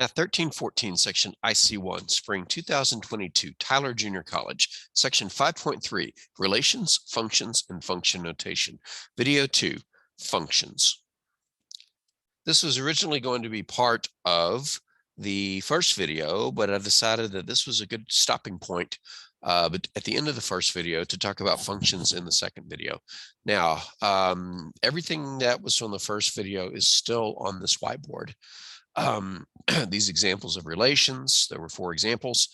Math 1314, section IC1, spring 2022, Tyler Junior College, section 5.3, relations, functions, and function notation. Video 2, functions. This was originally going to be part of the first video, but I decided that this was a good stopping point but at the end of the first video to talk about functions in the second video. Now, everything that was from the first video is still on this whiteboard. These examples of relations, there were 4 examples.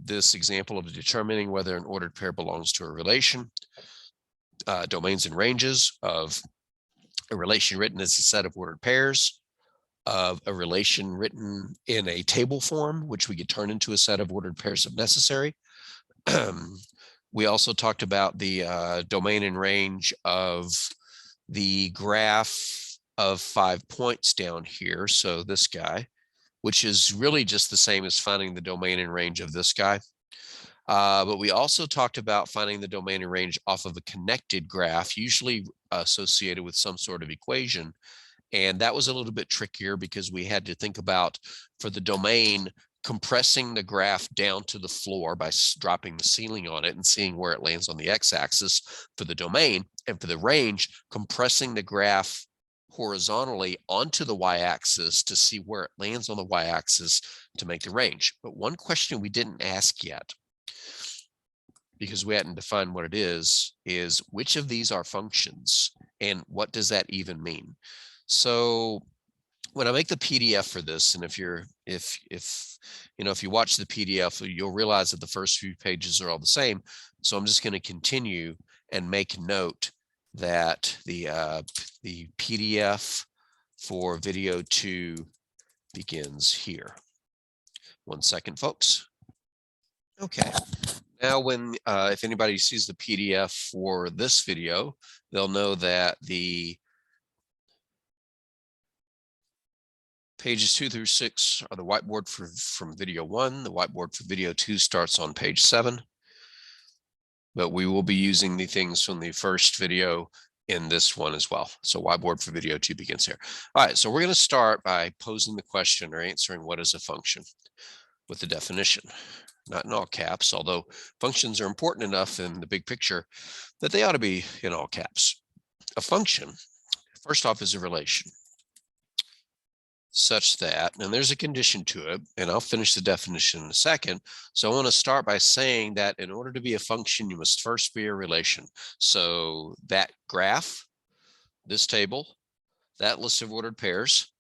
This example of determining whether an ordered pair belongs to a relation, domains and ranges of a relation written as a set of ordered pairs, of a relation written in a table form, which we could turn into a set of ordered pairs if necessary. We also talked about the domain and range of the graph of 5 points down here. So this guy, which is really just the same as finding the domain and range of this guy. But we also talked about finding the domain and range off of a connected graph, usually associated with some sort of equation. And that was a little bit trickier because we had to think about, for the domain, compressing the graph down to the floor by dropping the ceiling on it and seeing where it lands on the x-axis for the domain, and for the range, compressing the graph horizontally onto the y-axis to see where it lands on the y-axis to make the range. But one question we didn't ask yet, because we hadn't defined what it is which of these are functions and what does that even mean? So when I make the PDF for this, and if you watch the PDF, you'll realize that the first few pages are all the same. So I'm just going to continue and make note that the PDF for video 2 begins here. 1 second, folks. Okay. Now, if anybody sees the PDF for this video, they'll know that the pages 2 through 6 are the whiteboard from video 1. The whiteboard for video 2 starts on page 7. But we will be using the things from the first video in this one as well. So whiteboard for video 2 begins here. All right, so we're going to start by posing the question or answering what is a function with the definition. Not in all caps, although functions are important enough in the big picture that they ought to be in all caps. A function, first off, is a relation such that, and there's a condition to it, and I'll finish the definition in a second. So I want to start by saying that in order to be a function, you must first be a relation. So that graph, this table, that list of ordered pairs,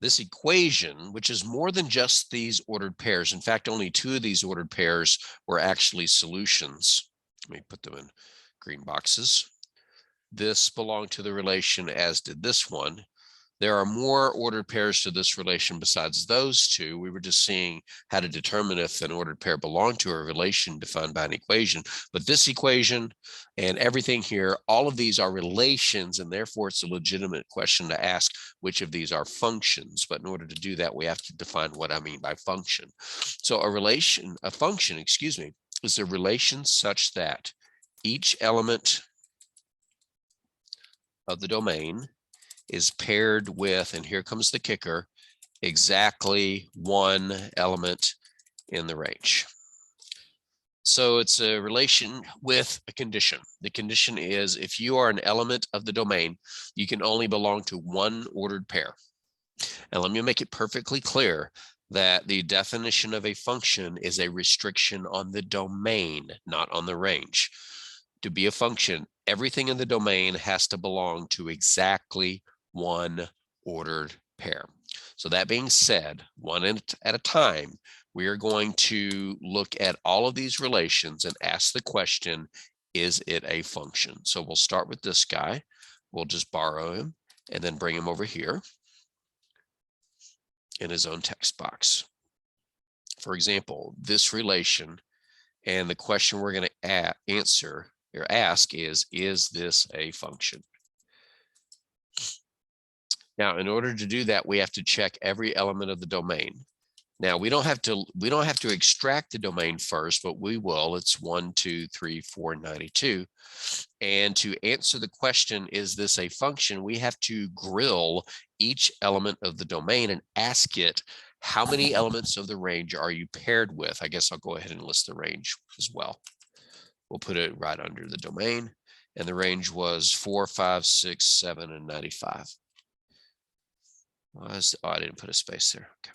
this equation, which is more than just these ordered pairs. In fact, only 2 of these ordered pairs were actually solutions. Let me put them in green boxes. This belonged to the relation, as did this one. There are more ordered pairs to this relation besides those 2. We were just seeing how to determine if an ordered pair belonged to a relation defined by an equation. But this equation and everything here, all of these are relations, and therefore it's a legitimate question to ask which of these are functions. But in order to do that, we have to define what I mean by function. So a function, is a relation such that each element of the domain is paired with, and here comes the kicker, exactly 1 element in the range. So it's a relation with a condition. The condition is if you are an element of the domain, you can only belong to 1 ordered pair. And let me make it perfectly clear that the definition of a function is a restriction on the domain, not on the range. To be a function, everything in the domain has to belong to exactly 1 ordered pair. So that being said, one at a time, we are going to look at all of these relations and ask the question, is it a function? So we'll start with this guy. We'll just borrow him and then bring him over here in his own text box. For example, this relation, and the question we're going to answer or ask is this a function? Now, in order to do that, we have to check every element of the domain. Now, we don't have to extract the domain first, but we will. It's 1, 2, 3, 4, 92. And to answer the question, is this a function, we have to grill each element of the domain and ask it, how many elements of the range are you paired with? I guess I'll go ahead and list the range as well. We'll put it right under the domain. And the range was 4, 5, 6, 7, and 95. Oh, I didn't put a space there. Okay.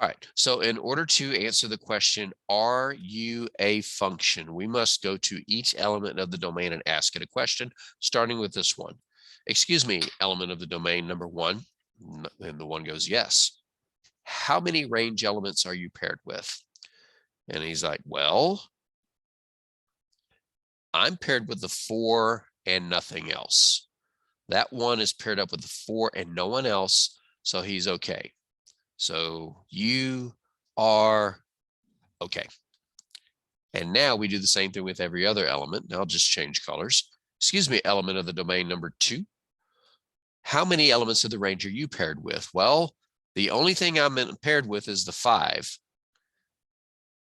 All right. So in order to answer the question, are you a function? We must go to each element of the domain and ask it a question, starting with this one. Excuse me, element of the domain number 1. And the one goes, yes. How many range elements are you paired with? And he's like, well, I'm paired with the 4 and nothing else. That one is paired up with the 4 and no one else, so he's okay. So you are okay. And now we do the same thing with every other element. Now I'll just change colors. Excuse me, element of the domain number 2. How many elements of the range are you paired with? Well, the only thing I'm paired with is the 5.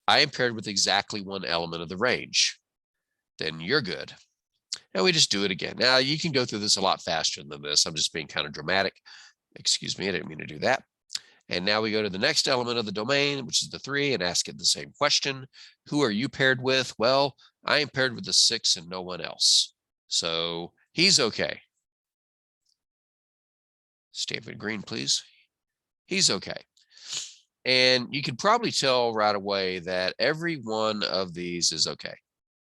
I am paired with exactly one element of the range. Then you're good. And we just do it again. Now you can go through this a lot faster than this. I'm just being kind of dramatic. Excuse me, I didn't mean to do that. And now we go to the next element of the domain, which is the 3, and ask it the same question. Who are you paired with? Well, I am paired with the 6 and no one else. So he's okay. David Green, please. He's okay. And you can probably tell right away that every one of these is okay.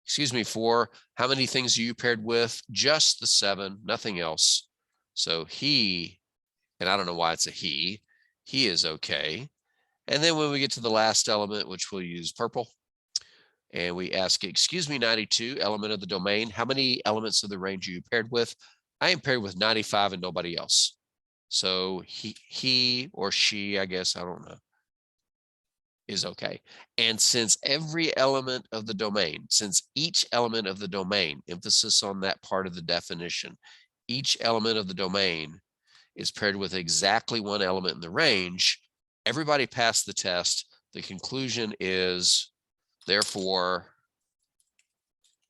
Excuse me, 4. How many things are you paired with? Just the 7, nothing else. So he, and I don't know why it's a he is okay. And then when we get to the last element, which we'll use purple, and we ask, excuse me, 92, element of the domain, how many elements of the range are you paired with? I am paired with 95 and nobody else. So he or she, I guess, I don't know, is okay. And since every element of the domain, since each element of the domain, emphasis on that part of the definition, each element of the domain is paired with exactly one element in the range, everybody passed the test. The conclusion is, therefore,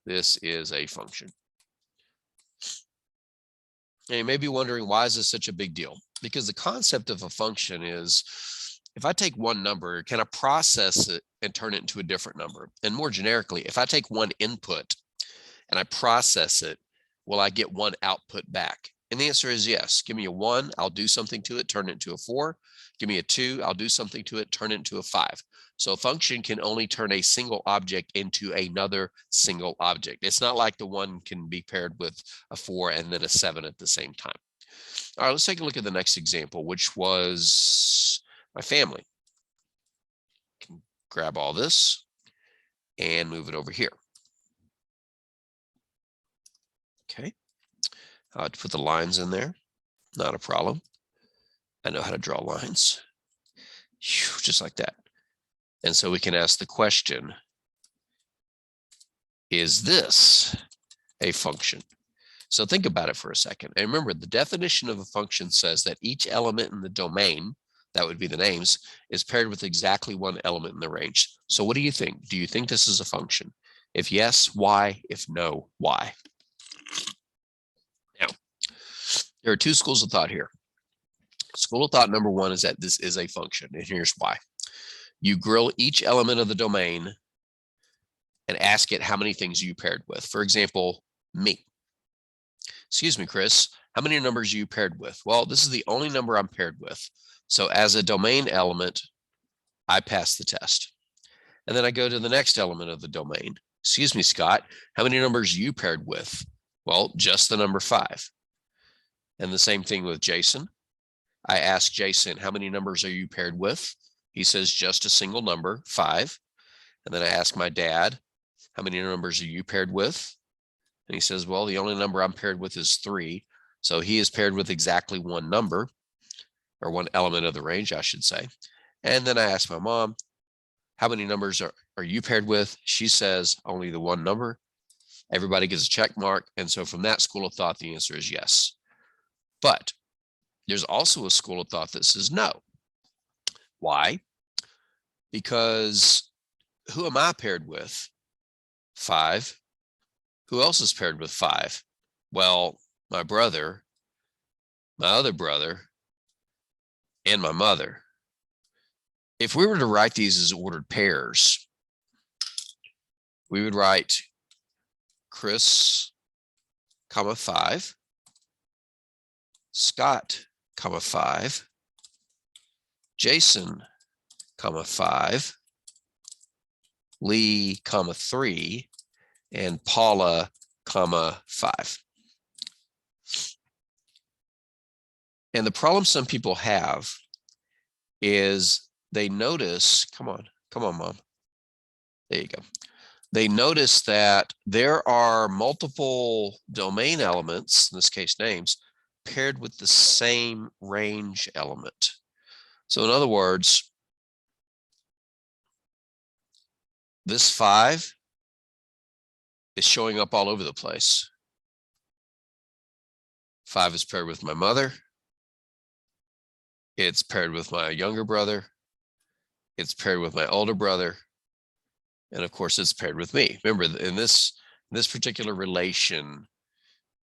this is a function. And you may be wondering, why is this such a big deal? Because the concept of a function is, if I take one number, can I process it and turn it into a different number? And more generically, if I take one input and I process it, will I get one output back? And the answer is yes. Give me a 1, I'll do something to it, turn it into a 4. Give me a 2, I'll do something to it, turn it into a 5. So a function can only turn a single object into another single object. It's not like the 1 can be paired with a 4 and then a 7 at the same time. All right, let's take a look at the next example, which was my family. I can grab all this and move it over here. Okay. To put the lines in there, not a problem. I know how to draw lines, just like that. And so we can ask the question, is this a function? So think about it for a second. And remember, the definition of a function says that each element in the domain, that would be the names, is paired with exactly one element in the range. So what do you think? Do you think this is a function? If yes, why? If no, why? Now, there are two schools of thought here. School of thought number 1 is that this is a function, and here's why. You grill each element of the domain and ask it how many things you paired with. For example, me. Excuse me, Chris, how many numbers are you paired with? Well, this is the only number I'm paired with. So as a domain element, I pass the test. And then I go to the next element of the domain. Excuse me, Scott, how many numbers are you paired with? Well, just the number 5. And the same thing with Jason. I ask Jason, how many numbers are you paired with? He says just a single number, 5. And then I ask my dad, how many numbers are you paired with? And he says, well, the only number I'm paired with is 3. So he is paired with exactly one number, or one element of the range, I should say. And then I ask my mom, how many numbers are you paired with? She says only the one number. Everybody gets a check mark. And so from that school of thought, the answer is yes. But there's also a school of thought that says no. Why? Because who am I paired with? 5. Who else is paired with 5? Well, my brother, my other brother, and my mother. If we were to write these as ordered pairs, we would write Chris, comma 5, Scott, comma 5, Jason, comma 5, Lee, comma 3, and Paula, comma 5. And the problem some people have is they notice, come on, Mom. There you go. They notice that there are multiple domain elements, in this case names, paired with the same range element. So in other words, this 5 is showing up all over the place. 5 is paired with my mother. It's paired with my younger brother. It's paired with my older brother. And of course, it's paired with me. Remember, in this particular relation,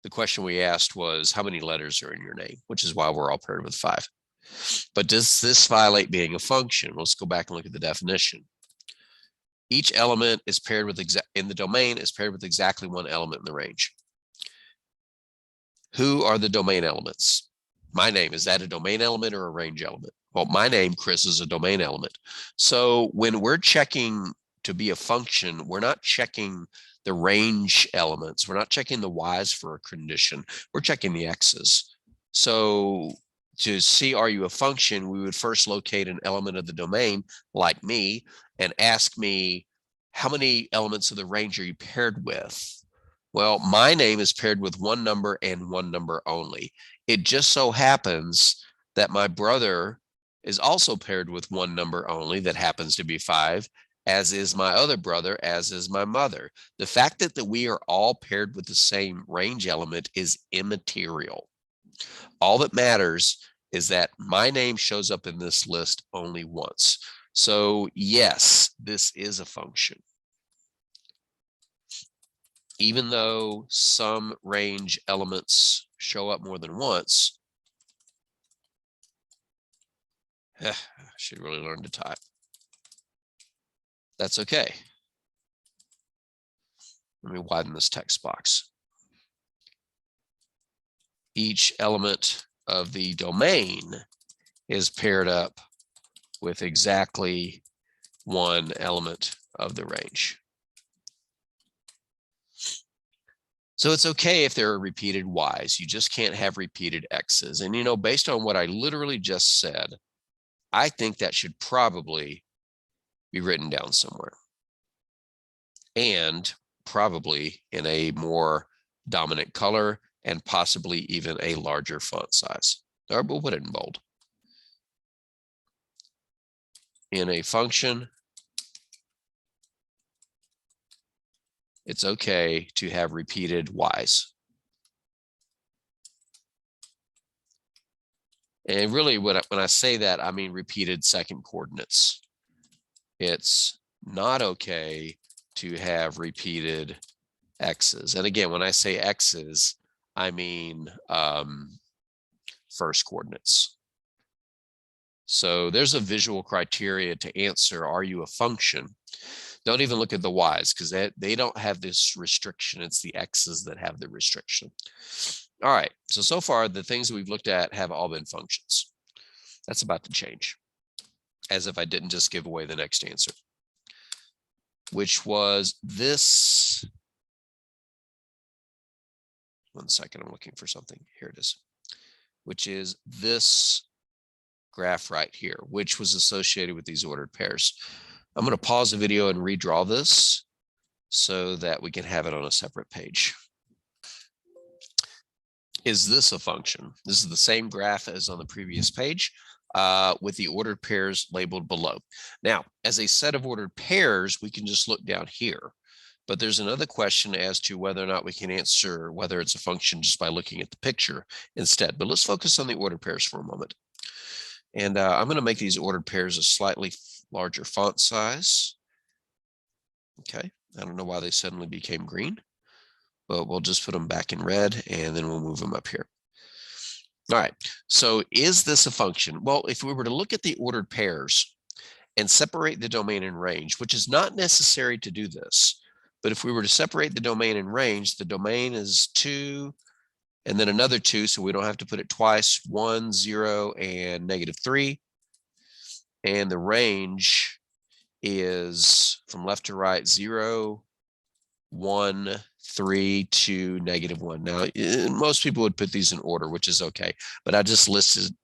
the question we asked was, how many letters are in your name? Which is why we're all paired with 5. But does this violate being a function? Let's go back and look at the definition. Each element is paired with, in the domain, is paired with exactly one element in the range. Who are the domain elements? My name, is that a domain element or a range element? Well, my name, Chris, is a domain element. So when we're checking to be a function, we're not checking the range elements. We're not checking the Y's for a condition. We're checking the X's. So to see, are you a function, we would first locate an element of the domain, like me, and ask me, how many elements of the range are you paired with? Well, my name is paired with one number and one number only. It just so happens that my brother is also paired with one number only, that happens to be 5, as is my other brother, as is my mother. The fact that we are all paired with the same range element is immaterial. All that matters is that my name shows up in this list only once. So yes, this is a function. Even though some range elements show up more than once, I should really learn to type. That's okay. Let me widen this text box. Each element of the domain is paired up with exactly one element of the range. So it's okay if there are repeated Y's. You just can't have repeated X's. And, you know, based on what I literally just said, I think that should probably be written down somewhere, and probably in a more dominant color and possibly even a larger font size. Or we'll put it in bold. In a function, it's okay to have repeated Y's. And really, when I say that, I mean repeated second coordinates. It's not okay to have repeated X's. And again, when I say X's, I mean first coordinates. So there's a visual criteria to answer, are you a function? Don't even look at the Y's, because they don't have this restriction. It's the X's that have the restriction. All right, so far the things that we've looked at have all been functions. That's about to change, as if I didn't just give away the next answer, which was this. One second, I'm looking for something. Here it is, which is this graph right here, which was associated with these ordered pairs. I'm going to pause the video and redraw this so that we can have it on a separate page. Is this a function? This is the same graph as on the previous page, with the ordered pairs labeled below. Now, as a set of ordered pairs, we can just look down here. But there's another question as to whether or not we can answer whether it's a function just by looking at the picture instead. But let's focus on the ordered pairs for a moment. And I'm going to make these ordered pairs a slightly larger font size. Okay, I don't know why they suddenly became green, but we'll just put them back in red, and then we'll move them up here. All right, so is this a function? Well, if we were to look at the ordered pairs and separate the domain and range, which is not necessary to do this, but if we were to separate the domain and range, the domain is 2 and then another 2, so we don't have to put it twice, 1, 0, and -3. And the range is from left to right, 0, 1, 3, 2, -1. Now, most people would put these in order, which is okay, but I just listed,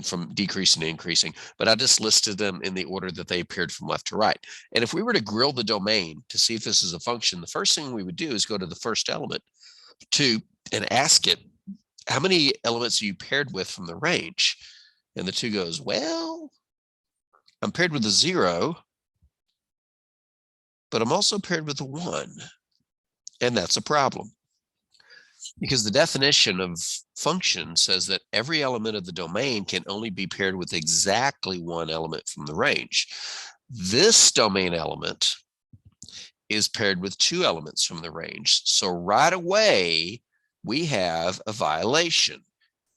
from decreasing to increasing, but I just listed them in the order that they appeared from left to right. And if we were to grill the domain to see if this is a function, the first thing we would do is go to the first element, 2, and ask it, how many elements are you paired with from the range? And the 2 goes, well, I'm paired with a 0, but I'm also paired with a 1. And that's a problem, because the definition of function says that every element of the domain can only be paired with exactly one element from the range. This domain element is paired with 2 elements from the range. So right away, we have a violation.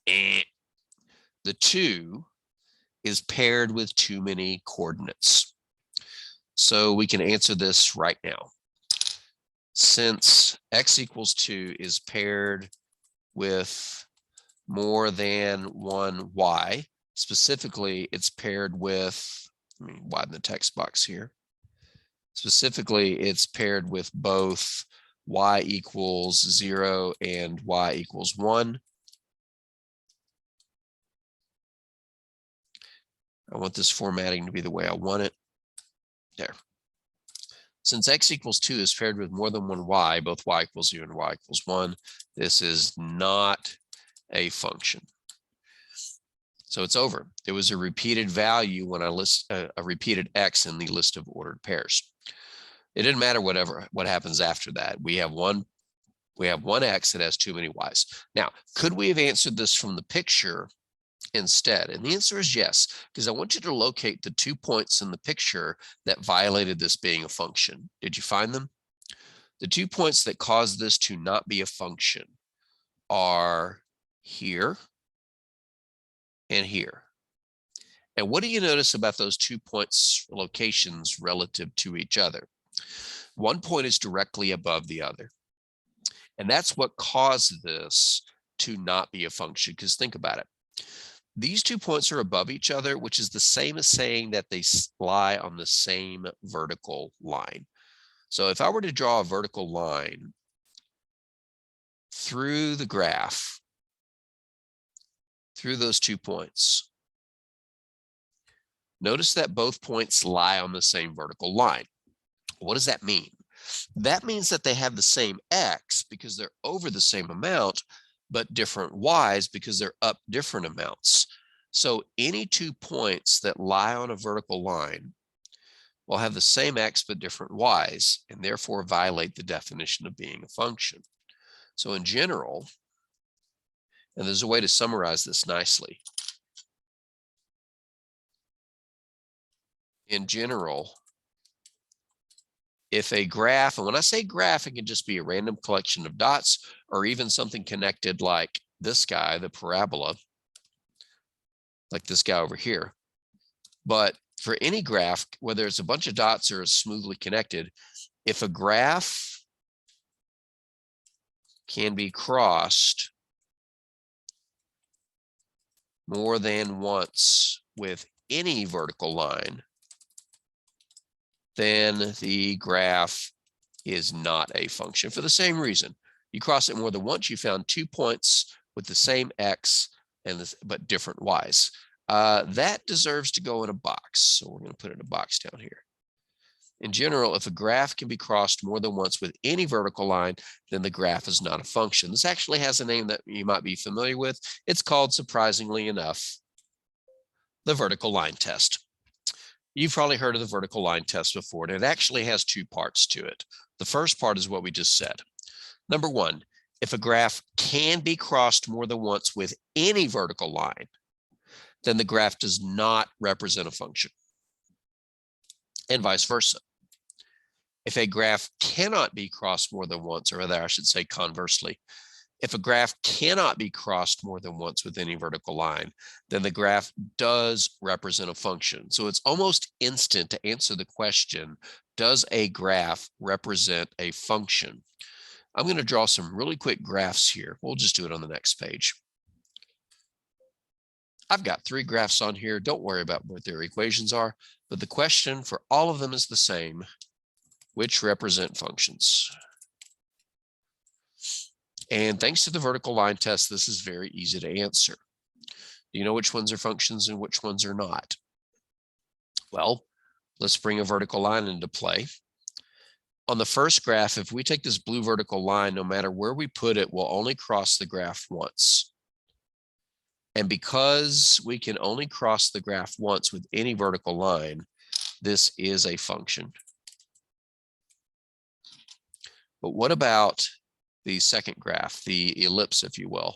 The 2 is paired with too many coordinates. So we can answer this right now. Since x equals 2 is paired with more than one y, specifically it's paired with, let me widen the text box here. Specifically, it's paired with both y equals 0 and y equals 1. I want this formatting to be the way I want it. There. Since x equals 2 is paired with more than one y, both y equals 0 and y equals 1, this is not a function. So it's over. It was a repeated value when I list a repeated x in the list of ordered pairs. It didn't matter what happens after that. We have one x that has too many y's. Now, could we have answered this from the picture instead? And the answer is yes, because I want you to locate the 2 points in the picture that violated this being a function. Did you find them? The 2 points that caused this to not be a function are here and here. And what do you notice about those 2 points locations relative to each other? One point is directly above the other. And that's what caused this to not be a function, because think about it. These 2 points are above each other, which is the same as saying that they lie on the same vertical line. So if I were to draw a vertical line through the graph, through those 2 points, notice that both points lie on the same vertical line. What does that mean? That means that they have the same x because they're over the same amount, but different y's because they're up different amounts. So any 2 points that lie on a vertical line will have the same x but different y's, and therefore violate the definition of being a function. So in general, and there's a way to summarize this nicely. In general, if a graph, and when I say graph, it can just be a random collection of dots or even something connected like this guy, the parabola, like this guy over here. But for any graph, whether it's a bunch of dots or is smoothly connected, if a graph can be crossed more than once with any vertical line, then the graph is not a function for the same reason. You cross it more than once, you found 2 points with the same x but different y's. That deserves to go in a box. So we're going to put it in a box down here. In general, if a graph can be crossed more than once with any vertical line, then the graph is not a function. This actually has a name that you might be familiar with. It's called, surprisingly enough, the vertical line test. You've probably heard of the vertical line test before, and it actually has 2 parts to it. The first part is what we just said. Number 1, if a graph can be crossed more than once with any vertical line, then the graph does not represent a function, and vice versa. If a graph cannot be crossed more than once, or rather I should say conversely, If a graph cannot be crossed more than once with any vertical line, then the graph does represent a function. So it's almost instant to answer the question, does a graph represent a function? I'm going to draw some really quick graphs here. We'll just do it on the next page. I've got 3 graphs on here. Don't worry about what their equations are, but the question for all of them is the same, which represent functions. And thanks to the vertical line test, this is very easy to answer. Do you know which ones are functions and which ones are not? Well, let's bring a vertical line into play. On the first graph, if we take this blue vertical line, no matter where we put it, we'll only cross the graph once. And because we can only cross the graph once with any vertical line, this is a function. But what about the second graph, the ellipse, if you will?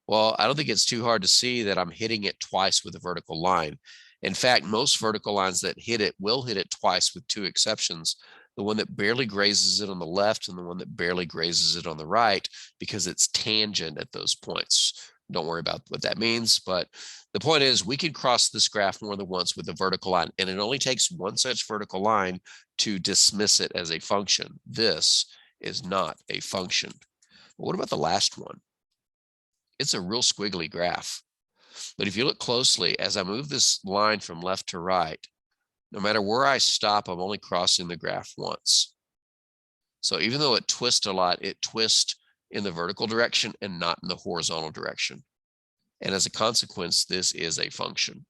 Well, I don't think it's too hard to see that I'm hitting it twice with a vertical line. In fact, most vertical lines that hit it will hit it twice with 2 exceptions. The one that barely grazes it on the left and the one that barely grazes it on the right, because it's tangent at those points. Don't worry about what that means, but the point is we can cross this graph more than once with a vertical line, and it only takes one such vertical line to dismiss it as a function. This is not a function. But what about the last one? It's a real squiggly graph. But if you look closely, as I move this line from left to right, no matter where I stop, I'm only crossing the graph once. So even though it twists a lot, it twists in the vertical direction and not in the horizontal direction. And as a consequence, this is a function.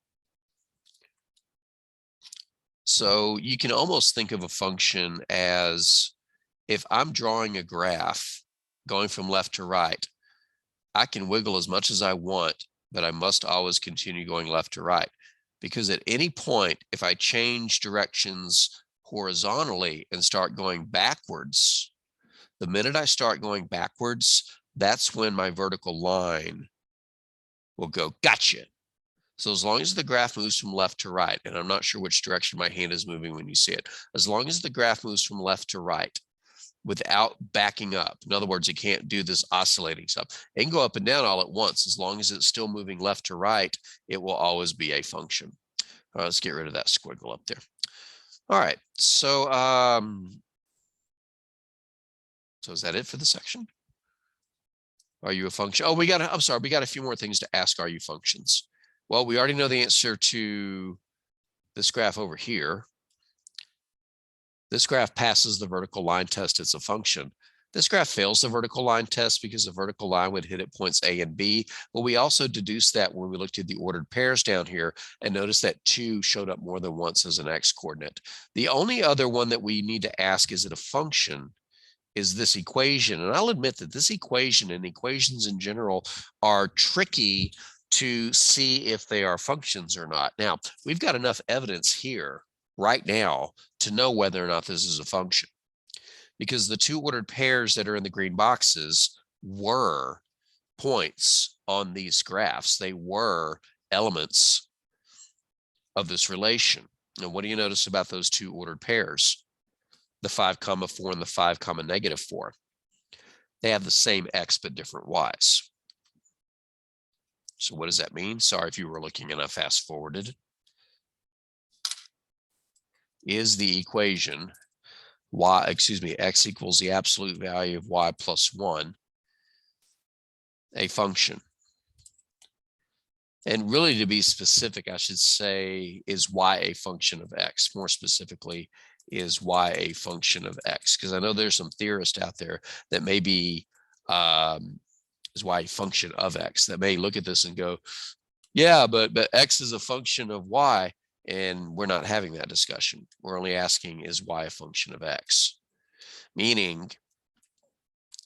So you can almost think of a function as, if I'm drawing a graph going from left to right, I can wiggle as much as I want, but I must always continue going left to right. Because at any point, if I change directions horizontally and start going backwards, the minute I start going backwards, that's when my vertical line will go, gotcha. So as long as the graph moves from left to right, and I'm not sure which direction my hand is moving when you see it, as long as the graph moves from left to right, without backing up. In other words, it can't do this oscillating stuff. It can go up and down all at once. As long as it's still moving left to right, it will always be a function. All right, let's get rid of that squiggle up there. All right, so is that it for the section? Are you a function? Oh, I'm sorry, we got a few more things to ask. Are you functions? Well, we already know the answer to this graph over here. This graph passes the vertical line test. It's a function. This graph fails the vertical line test because the vertical line would hit at points A and B. But we also deduced that when we looked at the ordered pairs down here and noticed that 2 showed up more than once as an X coordinate. The only other one that we need to ask, is it a function, is this equation. And I'll admit that this equation and equations in general are tricky to see if they are functions or not. Now, we've got enough evidence here right now to know whether or not this is a function, because the 2 ordered pairs that are in the green boxes were points on these graphs. They were elements of this relation. And what do you notice about those 2 ordered pairs? The 5, 4 and the 5, -4. They have the same X but different Y's. So what does that mean? Sorry if you were looking and I fast forwarded. Is the equation X equals the absolute value of Y plus 1 a function? And really, to be specific, I should say, is Y a function of X? More specifically, is Y a function of X? Because I know there's some theorists out there that may be, is Y a function of X, that may look at this and go, yeah, but X is a function of Y. And we're not having that discussion. We're only asking, is Y a function of X? Meaning,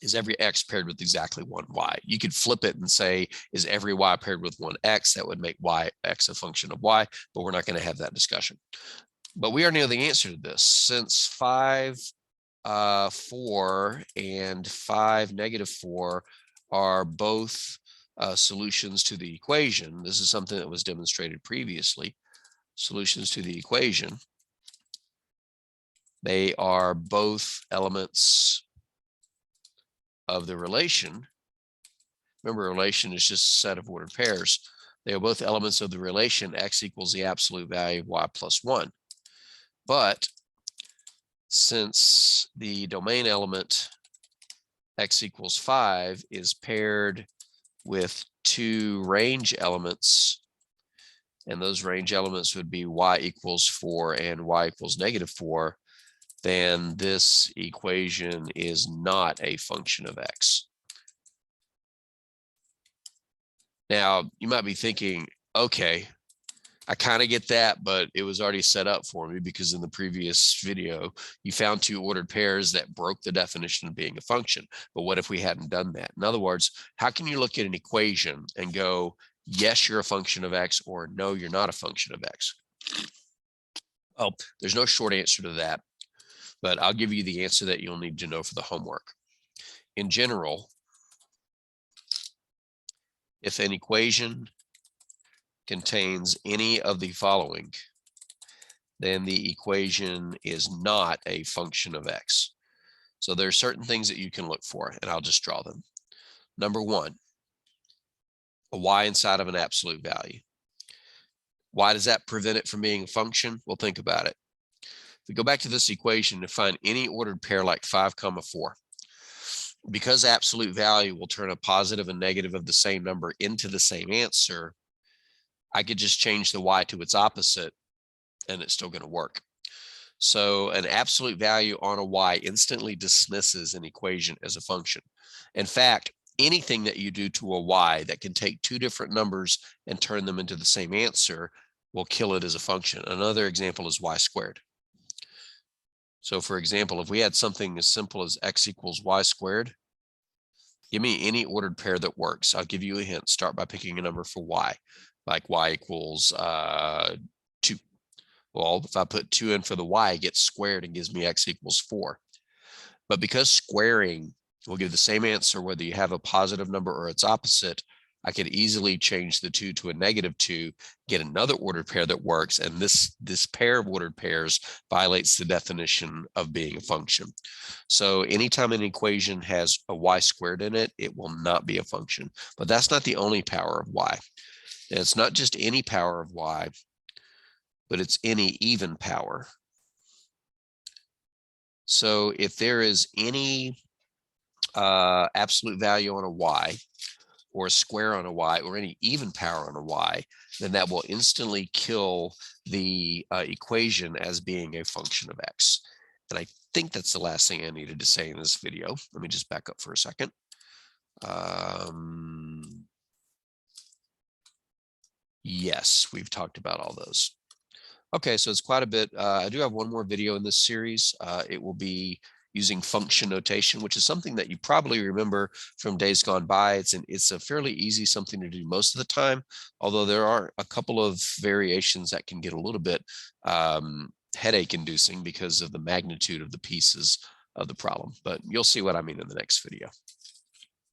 is every X paired with exactly one Y? You could flip it and say, is every Y paired with one X? That would make X a function of Y, but we're not going to have that discussion. But we already know the answer to this. Since 5, 4 and 5, -4 are both solutions to the equation. This is something that was demonstrated previously. Solutions to the equation. They are both elements of the relation. Remember, a relation is just a set of ordered pairs. They are both elements of the relation x equals the absolute value of y plus 1. But since the domain element x equals 5 is paired with two range elements, and those range elements would be y equals 4 and y equals -4, then this equation is not a function of x. Now, you might be thinking, okay, I kind of get that, but it was already set up for me because in the previous video, you found two ordered pairs that broke the definition of being a function. But what if we hadn't done that? In other words, how can you look at an equation and go, yes, you're a function of x, or no, you're not a function of x? Well, there's no short answer to that, but I'll give you the answer that you'll need to know for the homework. In general, if an equation contains any of the following, then the equation is not a function of x. So there are certain things that you can look for, and I'll just draw them. Number one, a y inside of an absolute value. Why does that prevent it from being a function? Well, think about it. If we go back to this equation to find any ordered pair like 5, 4, because absolute value will turn a positive and negative of the same number into the same answer, I could just change the y to its opposite and it's still going to work. So an absolute value on a y instantly dismisses an equation as a function. In fact, anything that you do to a y that can take two different numbers and turn them into the same answer will kill it as a function. Another example is y squared. So for example, if we had something as simple as x equals y squared, give me any ordered pair that works. I'll give you a hint. Start by picking a number for y, like y equals 2. Well, if I put 2 in for the y, it gets squared and gives me x equals 4. But because squaring will give the same answer whether you have a positive number or its opposite, I could easily change the 2 to a -2, get another ordered pair that works, and this pair of ordered pairs violates the definition of being a function. So anytime an equation has a y squared in it, it will not be a function. But that's not the only power of y. And it's not just any power of y, but it's any even power. So if there is any absolute value on a y, or a square on a y, or any even power on a y, then that will instantly kill the equation as being a function of x. And I think that's the last thing I needed to say in this video. Let me just back up for a second. Yes, we've talked about all those. Okay, so it's quite a bit. I do have one more video in this series. It will be using function notation, which is something that you probably remember from days gone by. It's a fairly easy something to do most of the time, although there are a couple of variations that can get a little bit headache inducing because of the magnitude of the pieces of the problem. But you'll see what I mean in the next video.